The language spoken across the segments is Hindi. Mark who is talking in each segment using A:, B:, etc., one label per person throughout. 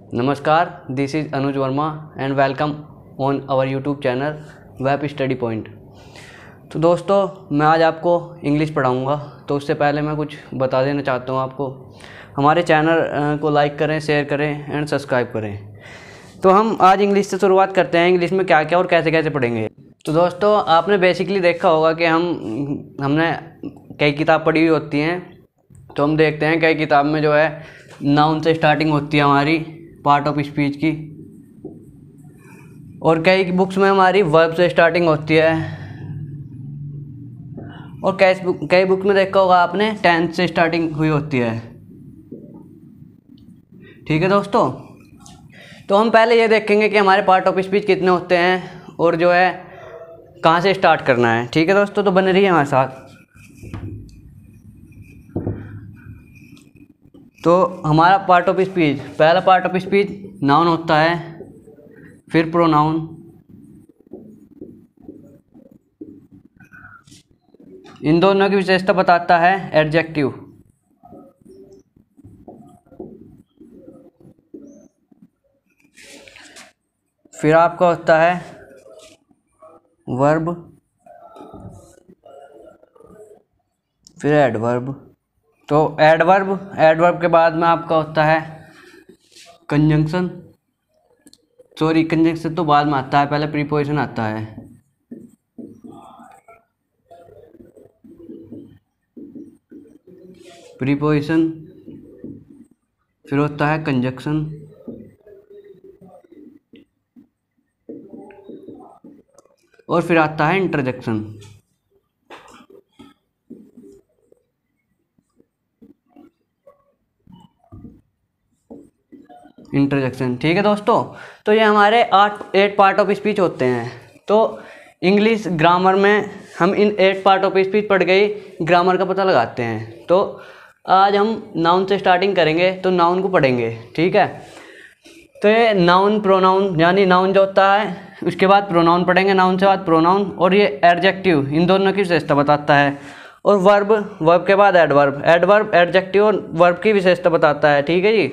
A: नमस्कार, this is Anuj Verma and welcome on our YouTube channel web study point. तो दोस्तों, मैं आज आपको इंग्लिश पढ़ाऊँगा। तो उससे पहले मैं कुछ बता देना चाहता हूँ आपको। हमारे चैनल को लाइक करें, शेयर करें एंड सब्सक्राइब करें। तो हम आज इंग्लिश से शुरुआत करते हैं। इंग्लिश में क्या क्या और कैसे कैसे पढ़ेंगे। तो दोस्तों, आपने बेसिकली देखा होगा कि हमने कई किताब पढ़ी हुई होती हैं। तो हम देखते हैं कई किताब में जो है नाउन से स्टार्टिंग होती है हमारी पार्ट ऑफ स्पीच की, और कई बुक्स में हमारी वर्ब से स्टार्टिंग होती है, और कई बुक में देखा होगा आपने टेंस से स्टार्टिंग हुई होती है। ठीक है दोस्तों, तो हम पहले ये देखेंगे कि हमारे पार्ट ऑफ स्पीच कितने होते हैं और जो है कहाँ से स्टार्ट करना है। ठीक है दोस्तों, तो बने रहिए हमारे साथ। तो हमारा पार्ट ऑफ स्पीच, पहला पार्ट ऑफ स्पीच नाउन होता है, फिर प्रोनाउन, इन दोनों की विशेषता बताता है एडजेक्टिव, फिर आपका होता है वर्ब, फिर एडवर्ब। तो एडवर्ब के बाद में आपका होता है कंजंक्शन। कंजंक्शन तो बाद में आता है, पहले प्रीपोजिशन आता है। प्रीपोजिशन, फिर होता है कंजंक्शन, और फिर आता है इंटरजेक्शन। ठीक है दोस्तों, तो ये हमारे 8 पार्ट ऑफ स्पीच होते हैं। तो इंग्लिश ग्रामर में हम इन 8 पार्ट ऑफ स्पीच पढ़ गई, ग्रामर का पता लगाते हैं। तो आज हम नाउन से स्टार्टिंग करेंगे, तो नाउन को पढ़ेंगे। ठीक है, तो ये नाउन प्रोनाउन, यानी नाउन जो होता है उसके बाद प्रोनाउन पढ़ेंगे, नाउन से बाद प्रोनाउन, और ये एडजेक्टिव, इन दोनों की विशेषता बताता है। और वर्ब के बाद एडवर्ब एडजेक्टिव और वर्ब की विशेषता बताता है। ठीक है जी,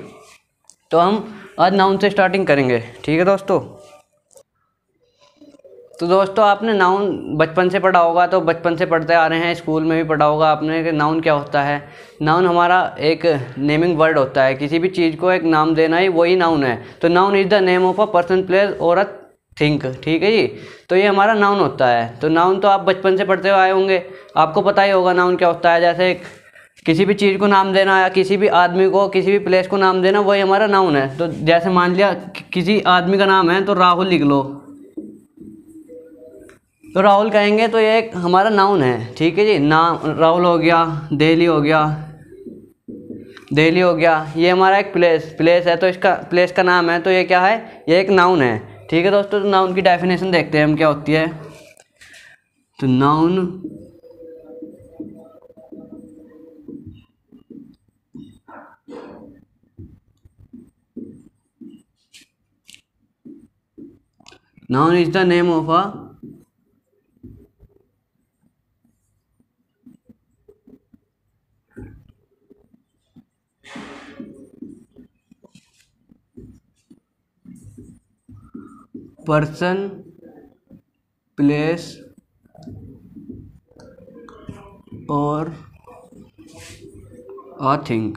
A: तो हम आज नाउन से स्टार्टिंग करेंगे। ठीक है दोस्तों, तो दोस्तों आपने नाउन बचपन से पढ़ा होगा, तो बचपन से पढ़ते आ रहे हैं, स्कूल में भी पढ़ा होगा आपने कि नाउन क्या होता है। नाउन हमारा एक नेमिंग वर्ड होता है, किसी भी चीज़ को एक नाम देना ही वही नाउन है। तो noun is the name of a person, place और अ थिंक। ठीक है जी, तो ये हमारा नाउन होता है। तो नाउन तो आप बचपन से पढ़ते हुए आए होंगे, आपको पता ही होगा नाउन क्या होता है। जैसे किसी भी चीज़ को नाम देना या किसी भी आदमी को, किसी भी प्लेस को नाम देना, वही हमारा नाउन है। तो जैसे मान लिया किसी आदमी का नाम है तो राहुल लिख लो, तो राहुल कहेंगे, तो ये एक हमारा नाउन है। ठीक है जी, नाम राहुल हो गया, दिल्ली हो गया, ये हमारा एक प्लेस है, तो इसका प्लेस का नाम है, तो ये क्या है, ये एक नाउन है। ठीक है दोस्तों, तो नाउन की डेफिनेशन देखते हैं हम क्या होती है। तो noun is the name of a person, place और अ थिंग।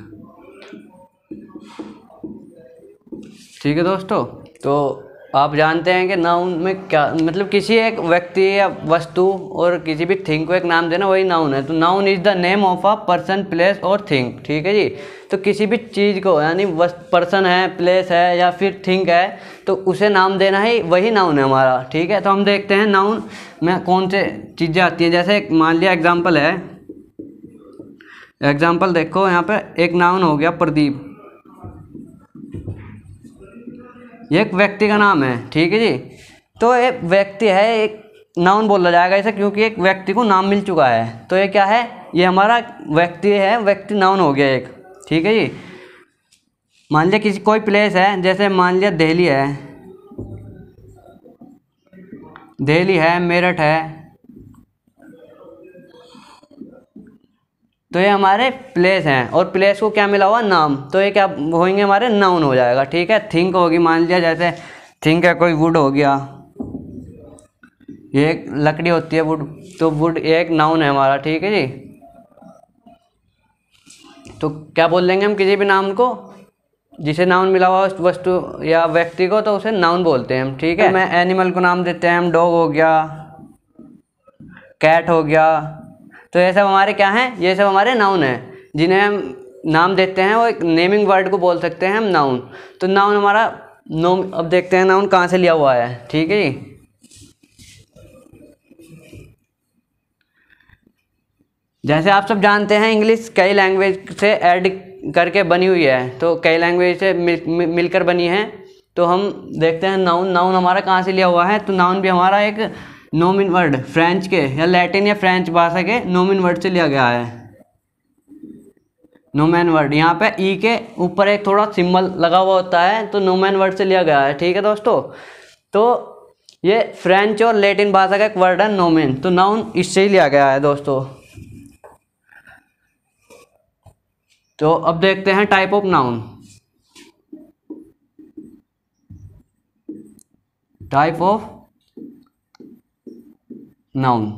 A: ठीक है दोस्तों, तो आप जानते हैं कि नाउन में क्या मतलब, किसी एक व्यक्ति या वस्तु और किसी भी थिंग को एक नाम देना, वही नाउन है। तो noun is the name of a person, place और थिंग। ठीक है जी, तो किसी भी चीज़ को, यानी पर्सन है, प्लेस है या फिर थिंग है, तो उसे नाम देना ही वही नाउन है हमारा। ठीक है, तो हम देखते हैं नाउन में कौन से चीज़ें आती हैं। जैसे मान लिया एग्जाम्पल है, एग्जाम्पल देखो यहाँ पे, एक नाउन हो गया प्रदीप, ये एक व्यक्ति का नाम है। ठीक है जी, तो एक व्यक्ति है, एक नाउन बोला जाएगा इसे, क्योंकि एक व्यक्ति को नाम मिल चुका है। तो ये क्या है, ये हमारा व्यक्ति है, व्यक्ति नाउन हो गया एक। ठीक है जी, मान लिया किसी कोई प्लेस है, जैसे मान लिया दिल्ली है, मेरठ है, तो ये हमारे प्लेस हैं और प्लेस को क्या मिला हुआ, नाम, तो ये क्या होंगे हमारे, नाउन हो जाएगा। ठीक है, थिंक होगी, मान लिया जैसे थिंक है कोई वुड हो गया, ये एक लकड़ी होती है वुड, तो वुड ये एक नाउन है हमारा। ठीक है जी, तो क्या बोल देंगे हम किसी भी नाम को जिसे नाउन मिला हुआ उस वस्तु या व्यक्ति को, तो उसे नाउन बोलते हैं हम। ठीक है, मैं एनिमल को नाम देते हैं हम, डॉग हो गया, कैट हो गया, तो ये सब हमारे क्या हैं, ये सब हमारे नाउन हैं जिन्हें हम नाम देते हैं, वो एक नेमिंग वर्ड को बोल सकते हैं हम नाउन। तो नाउन हमारा अब देखते हैं नाउन कहाँ से लिया हुआ है। ठीक है जी, जैसे आप सब जानते हैं इंग्लिश कई लैंग्वेज से ऐड करके बनी हुई है, तो कई लैंग्वेज से मिलकर बनी है। तो हम देखते हैं नाउन हमारा कहाँ से लिया हुआ है। तो नाउन भी हमारा एक नोमिन वर्ड, फ्रेंच के या लैटिन या फ्रेंच भाषा के नोमिन वर्ड से लिया गया है। नोमेन वर्ड, यहाँ पे ई के ऊपर एक थोड़ा सिंबल लगा हुआ होता है, तो नोमेन वर्ड से लिया गया है। ठीक है दोस्तों, तो ये फ्रेंच और लैटिन भाषा का एक वर्ड है नोमेन, तो नाउन इससे ही लिया गया है दोस्तों। तो अब देखते हैं type of noun. Type of noun,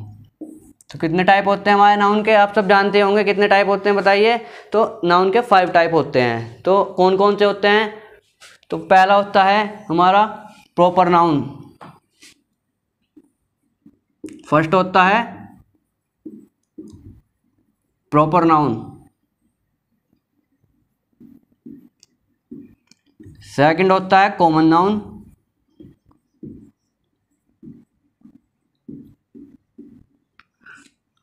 A: तो कितने टाइप होते हैं हमारे नाउन के, आप सब जानते होंगे कितने टाइप होते हैं बताइए। तो नाउन के 5 टाइप होते हैं, तो कौन कौन से होते हैं। तो पहला होता है हमारा प्रॉपर नाउन, फर्स्ट होता है प्रॉपर नाउन, सेकंड होता है कॉमन नाउन,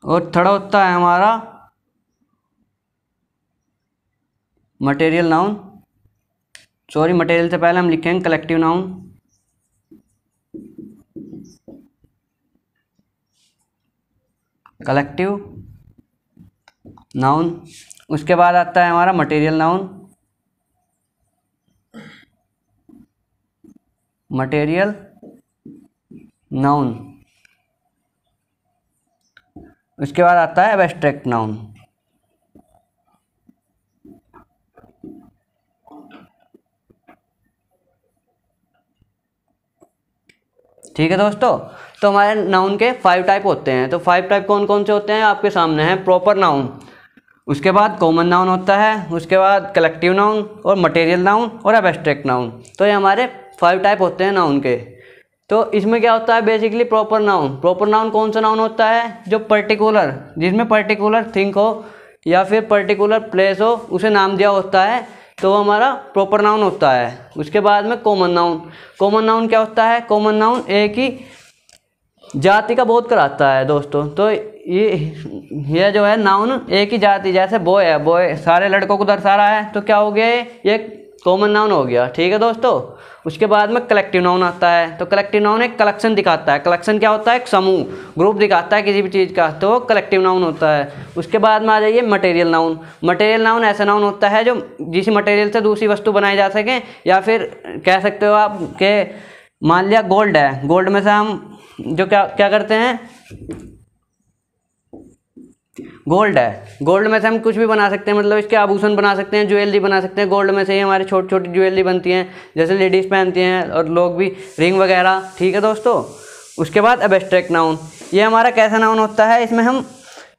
A: और थर्ड होता है हमारा मटेरियल नाउन, सॉरी मटेरियल से पहले हम लिखेंगे कलेक्टिव नाउन, कलेक्टिव नाउन। उसके बाद आता है हमारा मटेरियल नाउन, मटेरियल नाउन। उसके बाद आता है एब्स्ट्रैक्ट नाउन। ठीक है दोस्तों, तो हमारे नाउन के 5 टाइप होते हैं। तो 5 टाइप कौन कौन से होते हैं आपके सामने हैं। प्रॉपर नाउन, उसके बाद कॉमन नाउन होता है, उसके बाद कलेक्टिव नाउन और मटेरियल नाउन और एब्स्ट्रैक्ट नाउन। तो ये हमारे 5 टाइप होते हैं नाउन के। तो इसमें क्या होता है बेसिकली प्रॉपर नाउन कौन सा नाउन होता है, जो पर्टिकुलर, जिसमें पर्टिकुलर थिंग हो या फिर पर्टिकुलर प्लेस हो उसे नाम दिया होता है, तो वो हमारा प्रॉपर नाउन होता है। उसके बाद में कॉमन नाउन क्या होता है, कॉमन नाउन एक ही जाति का बोध कराता है दोस्तों। तो ये जो है नाउन एक ही जाति, जैसे बॉय है, बॉय सारे लड़कों को दर्शा रहा है, तो क्या हो गया ये कॉमन नाउन हो गया। ठीक है दोस्तों, उसके बाद में कलेक्टिव नाउन आता है। तो कलेक्टिव नाउन एक कलेक्शन दिखाता है, कलेक्शन क्या होता है, एक समूह, ग्रुप दिखाता है किसी भी चीज़ का, तो वो कलेक्टिव नाउन होता है। उसके बाद में आ जाइए मटेरियल नाउन ऐसा नाउन होता है जो जिस मटेरियल से दूसरी वस्तु बनाई जा सके, या फिर कह सकते हो आप कि मान लिया गोल्ड है, गोल्ड में से हम जो क्या करते हैं, गोल्ड में से हम कुछ भी बना सकते हैं, मतलब इसके आभूषण बना सकते हैं, ज्वेलरी बना सकते हैं। गोल्ड में से ही हमारी छोटी छोटी ज्वेलरी बनती हैं, जैसे लेडीज़ पहनती हैं और लोग भी, रिंग वगैरह। ठीक है दोस्तों, उसके बाद एब्स्ट्रैक्ट नाउन, ये हमारा कैसा नाउन होता है, इसमें हम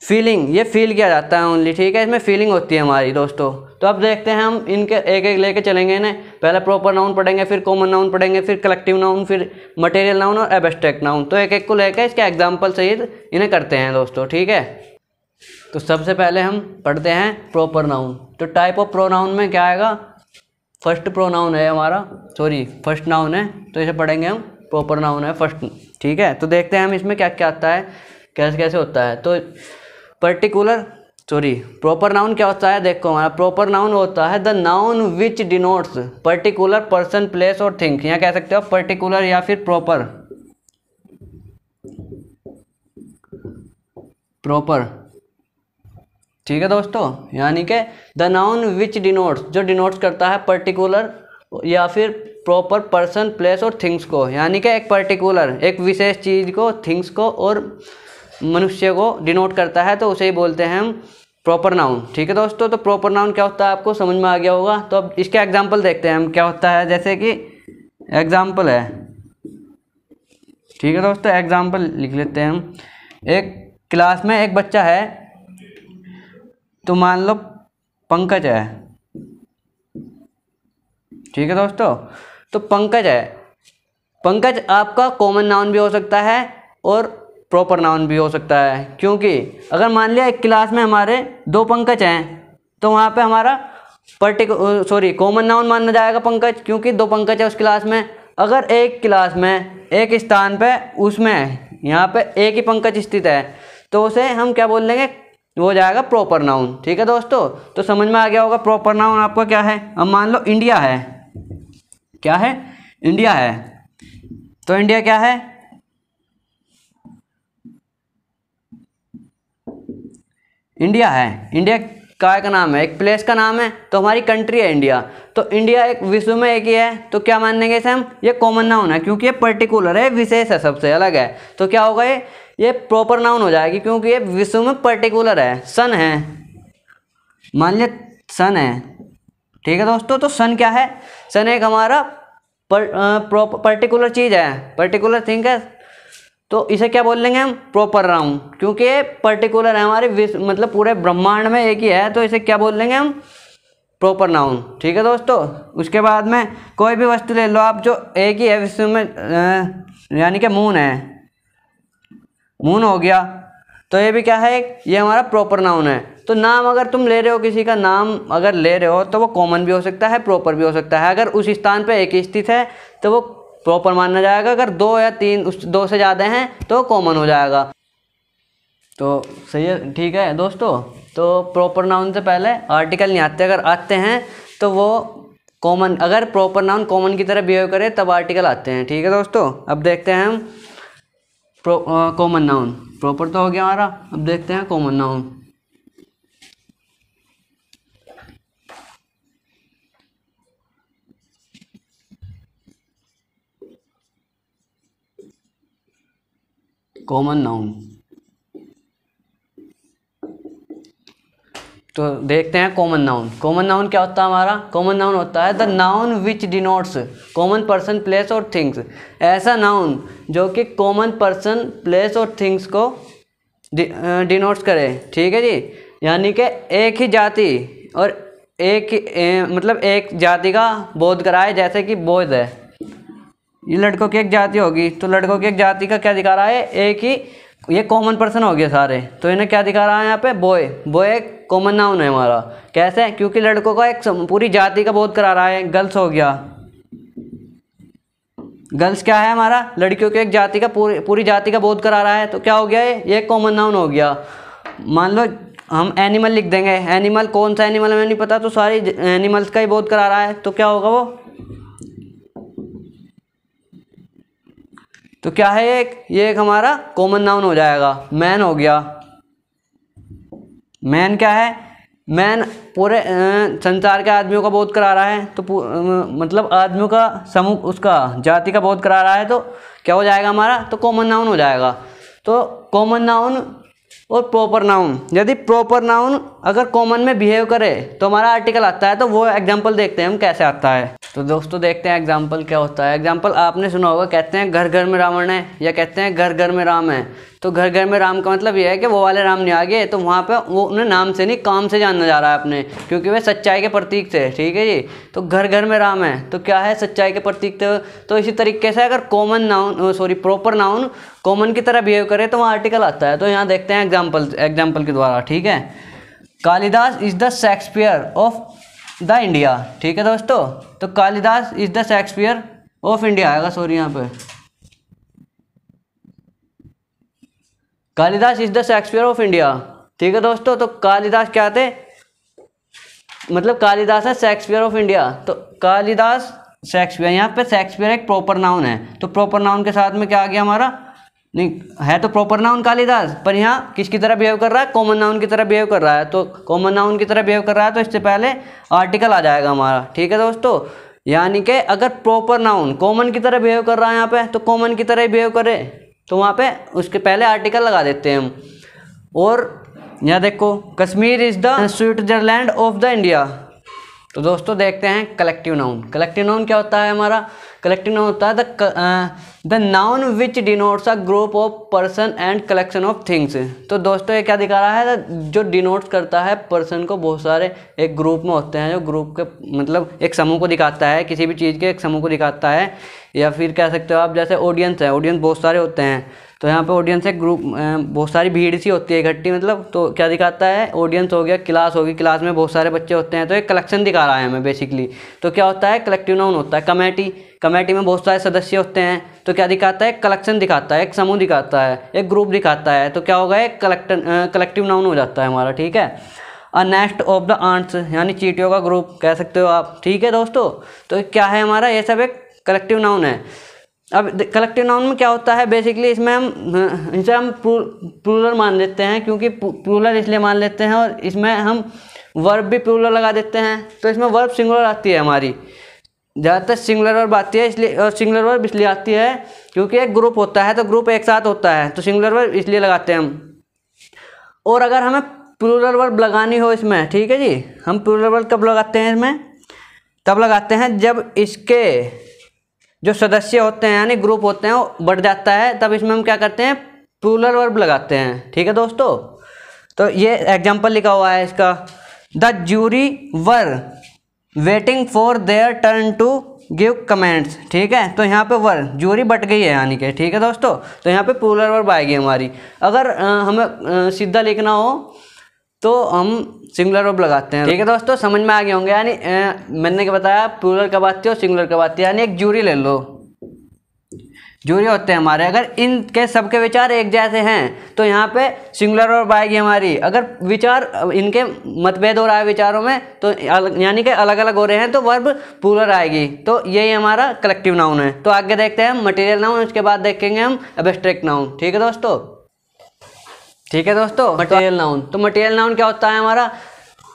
A: ये फील किया जाता है ओनली। ठीक है, इसमें फीलिंग होती है हमारी दोस्तों। तो अब देखते हैं हम इनके एक एक लेके चलेंगे इन्हें, पहले प्रॉपर नाउन पढ़ेंगे, फिर कॉमन नाउन पढ़ेंगे, फिर कलेक्टिव नाउन, फिर मटेरियल नाउन और एब्स्ट्रैक्ट नाउन। तो एक एक को लेकर इसके एग्जाम्पल सहित इन्हें करते हैं दोस्तों। ठीक है, तो सबसे पहले हम पढ़ते हैं प्रॉपर नाउन। तो टाइप ऑफ प्रोनाउन में क्या आएगा, फर्स्ट नाउन है, तो इसे पढ़ेंगे हम, प्रॉपर नाउन है फर्स्ट। ठीक है, तो देखते हैं हम इसमें क्या क्या आता है, कैसे कैसे होता है। तो प्रॉपर नाउन क्या होता है, देखो हमारा प्रॉपर नाउन होता है the noun which denotes particular person, place और थिंग। यहाँ कह सकते हो पर्टिकुलर या फिर प्रॉपर। ठीक है दोस्तों, यानी कि द नाउन विच डिनोट्स, जो डिनोट्स करता है पर्टिकुलर या फिर प्रॉपर पर्सन, प्लेस और थिंग्स को, यानी कि एक पर्टिकुलर, एक विशेष चीज़ को, थिंग्स को और मनुष्य को डिनोट करता है, तो उसे ही बोलते हैं हम प्रॉपर नाउन। ठीक है दोस्तों, तो प्रॉपर नाउन क्या होता है आपको समझ में आ गया होगा। तो अब इसके एग्जाम्पल देखते हैं हम क्या होता है। जैसे कि एग्जाम्पल है, ठीक है दोस्तों, एग्जाम्पल लिख लेते हैं हम। एक क्लास में एक बच्चा है, तो मान लो पंकज है। ठीक है दोस्तों, तो पंकज है। पंकज आपका कॉमन नाउन भी हो सकता है और प्रॉपर नाउन भी हो सकता है, क्योंकि अगर मान लिया एक क्लास में हमारे 2 पंकज हैं, तो वहाँ पे हमारा कॉमन नाउन माना जाएगा पंकज, क्योंकि 2 पंकज है उस क्लास में। अगर एक क्लास में एक स्थान पे उसमें यहाँ पे एक ही पंकज स्थित है, तो उसे हम क्या बोल लेंगे, वो हो जाएगा प्रॉपर नाउन। ठीक है दोस्तों, तो समझ में आ गया होगा प्रॉपर नाउन आपका क्या है। अब मान लो इंडिया है, क्या है, इंडिया है। तो इंडिया क्या है, इंडिया है। इंडिया काय का नाम है, एक प्लेस का नाम है, तो हमारी कंट्री है इंडिया। तो इंडिया एक विश्व में एक ही है, तो क्या मानेंगे इसे हम, ये कॉमन नाउन है, क्योंकि ये पर्टिकुलर है, विशेष है, सबसे अलग है। तो क्या होगा, ये प्रॉपर नाउन हो जाएगी, क्योंकि ये विश्व में पर्टिकुलर है। सन है, मान लिया सन है। ठीक है दोस्तों, तो सन क्या है, सन एक हमारा पर्टिकुलर चीज़ है, पर्टिकुलर थिंग है। तो इसे क्या बोल लेंगे हम, प्रॉपर नाउन, क्योंकि ये पर्टिकुलर है, हमारे विश्व मतलब पूरे ब्रह्मांड में एक ही है, तो इसे क्या बोल लेंगे हम, प्रॉपर नाउन। ठीक है दोस्तों, उसके बाद में कोई भी वस्तु ले लो आप जो एक ही है विश्व में, यानी कि मून है, मून हो गया, तो ये भी क्या है, ये हमारा प्रॉपर नाउन है। तो नाम अगर तुम ले रहे हो, किसी का नाम अगर ले रहे हो, तो वो कॉमन भी हो सकता है, प्रॉपर भी हो सकता है। अगर उस स्थान पे एक ही स्थित है तो वो प्रॉपर माना जाएगा, अगर 2 या 3 उस 2 से ज़्यादा हैं तो कॉमन हो जाएगा। तो सही है, ठीक है दोस्तों। तो प्रॉपर नाउन से पहले आर्टिकल नहीं आते, अगर आते हैं तो वो कॉमन, अगर प्रॉपर नाउन कॉमन की तरह बिहेव करे तब आर्टिकल आते हैं। ठीक है दोस्तों, अब देखते हैं हम कॉमन नाउन। प्रॉपर तो हो गया हमारा, अब देखते हैं कॉमन नाउन। कॉमन नाउन, तो देखते हैं कॉमन नाउन। कॉमन नाउन क्या होता है हमारा, कॉमन नाउन होता है the noun which denotes common person, place और थिंग्स। ऐसा नाउन जो कि कॉमन पर्सन, प्लेस और थिंग्स को डिनोट्स करे। ठीक है जी, यानी कि एक ही जाति और एक मतलब एक जाति का बोध कराए। जैसे कि बॉयज है, ये लड़कों की एक जाति होगी, तो लड़कों की एक जाति का क्या दिखा रहा है, एक ही, ये कॉमन पर्सन हो गए सारे, तो इन्हें क्या दिखा रहा है यहाँ पे, बॉय। बॉय एक कॉमन नाउन है हमारा। कैसे, क्योंकि लड़कों का एक पूरी जाति का बोध करा रहा है। गर्ल्स हो गया, गर्ल्स क्या है हमारा, लड़कियों की एक जाति का पूरी जाति का बोध करा रहा है, तो क्या हो गया, ये कॉमन नाउन हो गया। मान लो हम एनिमल लिख देंगे, एनिमल कौन सा एनिमल हमें नहीं पता, तो सारी एनिमल्स का ही बोध करा रहा है, तो क्या होगा वो, तो क्या है, ये एक हमारा कॉमन नाउन हो जाएगा। मैन हो गया, मैन क्या है, मैन पूरे संसार के आदमियों का बोध करा रहा है, तो मतलब आदमियों का समूह, उसका जाति का बोध करा रहा है, तो क्या हो जाएगा हमारा, तो कॉमन नाउन हो जाएगा। तो कॉमन नाउन और प्रॉपर नाउन, यदि प्रॉपर नाउन अगर कॉमन में बिहेव करे तो हमारा आर्टिकल आता है। तो वो एग्जांपल देखते हैं हम कैसे आता है। तो दोस्तों देखते हैं एग्जांपल क्या होता है। एग्जांपल आपने सुना होगा, कहते हैं घर घर में रावण है, या कहते हैं घर घर में राम है। तो घर घर में राम का मतलब ये है कि वो वाले राम नहीं आ गए, तो वहाँ पे वो उन्हें नाम से नहीं काम से जानना जा रहा है अपने, क्योंकि वे सच्चाई के प्रतीक थे। ठीक है जी, तो घर घर में राम है, तो क्या है, सच्चाई के प्रतीक थे। तो इसी तरीके से अगर common noun proper noun common की तरह बिहेव करे तो वहाँ आर्टिकल आता है। तो यहाँ देखते हैं एग्जाम्पल के द्वारा। ठीक है, Kalidas is the Shakespeare of the India. ठीक है दोस्तों, तो Kalidas is the Shakespeare of India आएगा, सॉरी यहाँ पे Kalidas is the Shakespeare of India. ठीक है दोस्तों, तो कालिदास क्या थे, मतलब कालिदास है शेक्सपियर ऑफ इंडिया। तो कालिदास शेक्सपियर, यहाँ पे शेक्सपियर एक प्रॉपर नाउन है, तो प्रॉपर नाउन के साथ में क्या आ गया हमारा, नहीं है तो प्रॉपर नाउन कालिदास, पर यहाँ किसकी तरह बिहेव कर रहा है, कॉमन नाउन की तरह बिहेव कर रहा है। तो कॉमन नाउन की तरह बिहेव कर रहा है, तो इससे पहले आर्टिकल आ जाएगा हमारा। ठीक है दोस्तों, यानी कि अगर प्रॉपर नाउन कॉमन की तरह बिहेव कर रहा है यहाँ पे, तो कॉमन की तरह ही बिहेव करे, तो वहाँ पे उसके पहले आर्टिकल लगा देते हैं हम। और यहाँ देखो, Kashmir is the Switzerland of the India. तो दोस्तों देखते हैं कलेक्टिव नाउन। कलेक्टिव नाउन क्या होता है हमारा? कलेक्टिव नाउन होता है the noun which denotes a group of person and collection of things. तो दोस्तों ये क्या दिखा रहा है? जो डिनोट्स करता है पर्सन को, बहुत सारे एक ग्रुप में होते हैं, जो ग्रुप के मतलब एक समूह को दिखाता है, किसी भी चीज़ के एक समूह को दिखाता है। या फिर कह सकते हो आप जैसे ऑडियंस है, ऑडियंस बहुत सारे होते हैं, तो यहाँ पे ऑडियंस एक ग्रुप, बहुत सारी भीड़ सी होती है इकट्ठी, मतलब तो क्या दिखाता है? ऑडियंस हो गया, क्लास होगी, क्लास में बहुत सारे बच्चे होते हैं, तो एक कलेक्शन दिखा रहा है हमें बेसिकली। तो क्या होता है? कलेक्टिव नाउन होता है। कमेटी, कमेटी में बहुत सारे सदस्य होते हैं, तो क्या दिखाता है? कलेक्शन दिखाता है, एक समूह दिखाता है, एक ग्रुप दिखाता है, तो क्या होगा? एक कलेक्टिव नाउन हो जाता है हमारा, ठीक है। A nest of the ants, यानी चींटियों का ग्रुप कह सकते हो आप, ठीक है दोस्तों। तो क्या है हमारा? ये सब एक कलेक्टिव नाउन है। अब कलेक्टिव नाउन में क्या होता है बेसिकली? इसमें इसे हम प्लूरल मान लेते हैं, क्योंकि प्लूरल इसलिए मान लेते हैं, और इसमें हम वर्ब भी प्लूरल लगा देते हैं, तो इसमें वर्ब सिंगुलर आती है हमारी, ज़्यादातर सिंगुलर वर्ब आती है, इसलिए। और सिंगुलर वर्ब इसलिए आती है क्योंकि एक ग्रुप होता है, तो ग्रुप एक साथ होता है, तो सिंगुलर वर्ब इसलिए लगाते हैं हम। और अगर हमें प्लूरल वर्ब लगानी हो इसमें, ठीक है जी, हम प्लूरल वर्ब कब लगाते हैं इसमें? तब लगाते हैं जब इसके जो सदस्य होते हैं यानी ग्रुप होते हैं वो बढ़ जाता है, तब इसमें हम क्या करते हैं? प्लूरल वर्ब लगाते हैं, ठीक है दोस्तों। तो ये एग्जांपल लिखा हुआ है इसका, the jury were waiting for their turn to give comments, ठीक है। तो यहाँ पे वर, ज्यूरी बट गई है यानी कि, ठीक है दोस्तों। तो यहाँ पे प्लूरल वर्ब आएगी हमारी। अगर हमें सीधा लिखना हो तो हम सिंगुलर वर्ब लगाते हैं, ठीक है दोस्तों। समझ में आ गए होंगे, यानी मैंने क्या बताया? प्लूरल कब आती है और सिंगुलर कब आती है। यानी एक ज्यूरी ले लो, ज्यूरी होते हैं हमारे, अगर इनके सबके विचार एक जैसे हैं तो यहाँ पे सिंगुलर वर्ब आएगी हमारी। अगर विचार इनके मतभेद हो रहा है विचारों में, तो यानी कि अलग अलग हो रहे हैं, तो वर्ब प्लूरल आएगी। तो यही हमारा कलेक्टिव नाउन है। तो आगे देखते हैं हम मटेरियल नाउन, उसके बाद देखेंगे हम एब्स्ट्रैक्ट नाउन, ठीक है दोस्तों। ठीक है दोस्तों, मटेरियल नाउन। तो मटेरियल नाउन क्या होता है हमारा?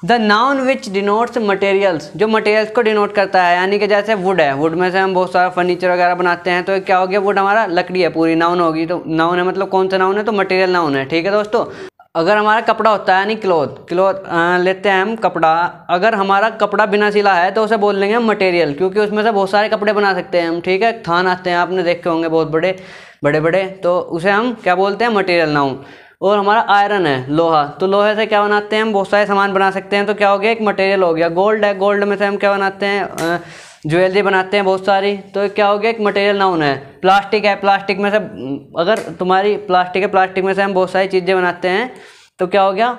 A: The noun which denotes materials, जो मटेरियल्स को डिनोट करता है, यानी कि जैसे वुड है, वुड में से हम बहुत सारा फर्नीचर वगैरह बनाते हैं, तो क्या हो गया? वुड हमारा लकड़ी है, पूरी नाउन होगी। तो नाउन है मतलब कौन सा नाउन है? तो मटेरियल नाउन है, ठीक है दोस्तों। अगर हमारा कपड़ा होता है यानी क्लोथ लेते हैं हम कपड़ा, अगर हमारा कपड़ा बिना सिला है तो उसे बोल लेंगे हम मटेरियल, क्योंकि उसमें से बहुत सारे कपड़े बना सकते हैं हम, ठीक है। थान आते हैं, आपने देखे होंगे बहुत बड़े बड़े, तो उसे हम क्या बोलते हैं? Material noun. और हमारा आयरन है, लोहा, तो लोहे से क्या बनाते हैं हम? बहुत सारे सामान बना सकते हैं, तो क्या हो गया? एक मटेरियल हो गया। गोल्ड है, गोल्ड में से हम क्या बनाते हैं? ज्वेलरी बनाते हैं बहुत सारी, तो क्या हो गया? एक मटेरियल नाउन है। प्लास्टिक है, प्लास्टिक में से अगर तुम्हारी प्लास्टिक है, प्लास्टिक में से हम बहुत सारी चीज़ें बनाते हैं, तो क्या हो गया?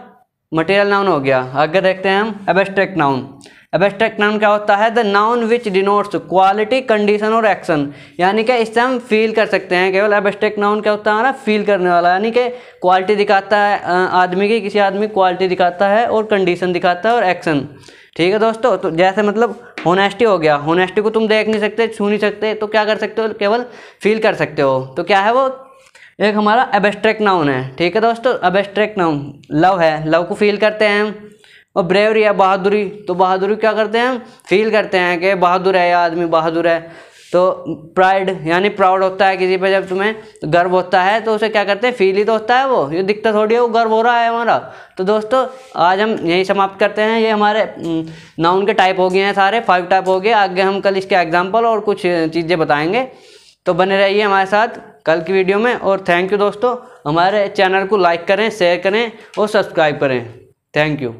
A: मटेरियल नाउन हो गया। आगे देखते हैं हम एब्स्ट्रैक्ट नाउन। एब्स्ट्रैक्ट नाउन क्या होता है? The noun which denotes quality, condition और एक्शन, यानी कि इससे हम फील कर सकते हैं। केवल एब्स्ट्रैक्ट नाउन क्या होता है हमारा? फील करने वाला, यानी कि क्वालिटी दिखाता है आदमी की, किसी आदमी की क्वालिटी दिखाता है, और कंडीशन दिखाता है, और एक्शन, ठीक है दोस्तों। तो जैसे मतलब होनेस्टी हो गया, होनेस्टी को तुम देख नहीं सकते, छू नहीं सकते, तो क्या कर सकते हो? केवल फील कर सकते हो। तो क्या है वो? एक हमारा एब्स्ट्रैक्ट नाउन है, ठीक है दोस्तों। एब्स्ट्रैक्ट नाउन लव है, लव को फील करते हैं हम। और ब्रेवरी है, बहादुरी, तो बहादुरी क्या करते हैं हम? फील करते हैं कि बहादुर है, या आदमी बहादुर है। तो प्राइड यानी प्राउड होता है किसी पे, जब तुम्हें गर्व होता है तो उसे क्या करते हैं? फील ही तो होता है, वो ये दिखता थोड़ी है वो गर्व हो रहा है हमारा। तो दोस्तों आज हम यही समाप्त करते हैं। ये हमारे नाउन के टाइप हो गए हैं सारे, 5 टाइप हो गए। आगे हम कल इसके एग्जाम्पल और कुछ चीज़ें बताएंगे, तो बने रहिए हमारे साथ कल की वीडियो में। और थैंक यू दोस्तों, हमारे चैनल को लाइक करें, शेयर करें और सब्सक्राइब करें। Thank you.